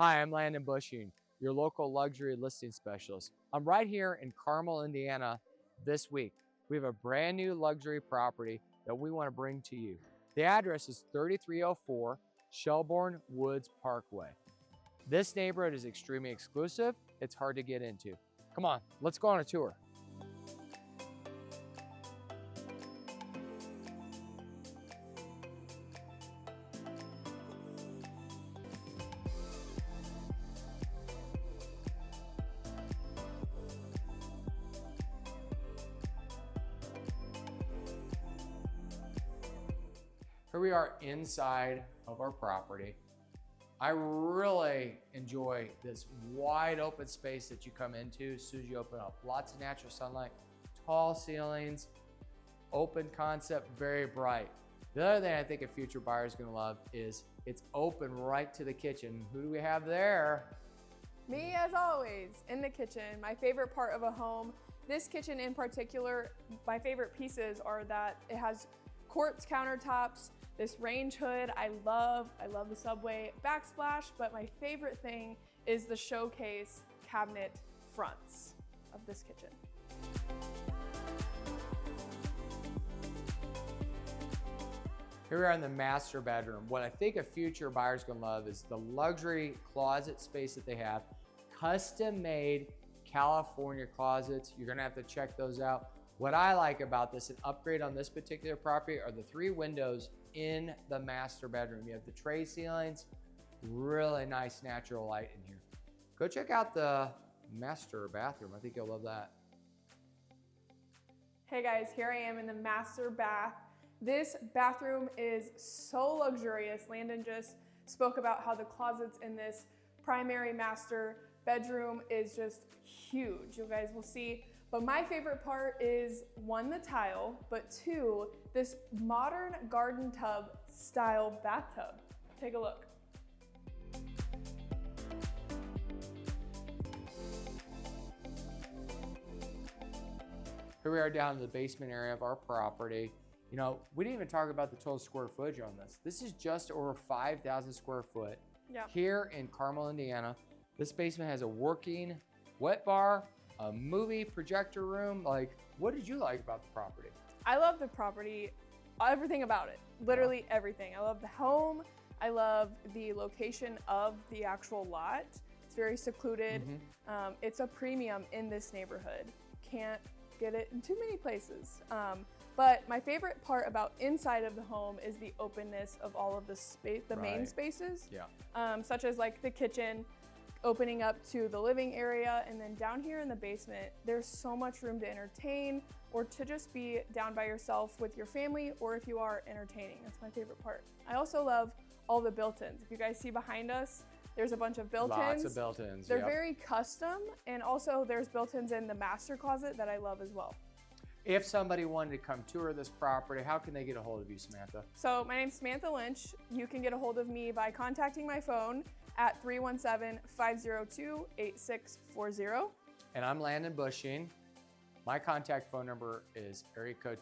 Hi, I'm Landon Bushing, your local luxury listing specialist. I'm right here in Carmel, Indiana this week. We have a brand new luxury property that we want to bring to you. The address is 3304 Shelborne Woods Parkway. This neighborhood is extremely exclusive. It's hard to get into. Come on, let's go on a tour. Here we are inside of our property. I really enjoy this wide open space that you come into as soon as you open up. Lots of natural sunlight, tall ceilings, open concept, very bright. The other thing I think a future buyer is gonna love is it's open right to the kitchen. Who do we have there? Me, as always, in the kitchen. My favorite part of a home. This kitchen in particular, my favorite pieces are that it has quartz countertops, this range hood. I love the subway backsplash, but my favorite thing is the showcase cabinet fronts of this kitchen. Here we are in the master bedroom. What I think a future buyer's gonna love is the luxury closet space that they have. Custom made California closets. You're gonna have to check those out. What I like about this, an upgrade on this particular property, are the 3 windows in the master bedroom. You have the tray ceilings, really nice natural light in here. Go check out the master bathroom. I think you'll love that. Hey guys, here I am in the master bath. This bathroom is so luxurious. Landon just spoke about how the closets in this primary master bedroom is just huge. You guys will see. But my favorite part is 1, the tile, but 2, this modern garden tub style bathtub. Take a look. Here we are down in the basement area of our property. You know, we didn't even talk about the total square footage on this. This is just over 5,000 square foot. Yeah. Here in Carmel, Indiana. This basement has a working wet bar, a movie projector room. Like, what did you like about the property? I love the property, everything about it, literally everything. I love the home. I love the location of the actual lot. It's very secluded. It's a premium in this neighborhood. Can't get it in too many places. But my favorite part about inside of the home is the openness of all of the space, the main spaces, such as like the kitchen, opening up to the living area, and then down here in the basement, there's so much room to entertain or to just be down by yourself with your family, or if you are entertaining. That's my favorite part. I also love all the built-ins. If you guys see behind us, there's a bunch of built-ins. Lots of built-ins, They're very custom, and also there's built-ins in the master closet that I love as well. If somebody wanted to come tour this property, how can they get a hold of you, Samantha? So my name's Samantha Lynch. You can get a hold of me by contacting my phone at 317-502-8640. And I'm Landon Bushing. My contact phone number is area code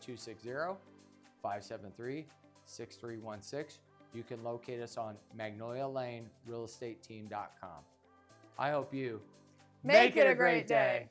260-573-6316. You can locate us on Magnolia Lane, realestateteam.com. I hope you make it a great day.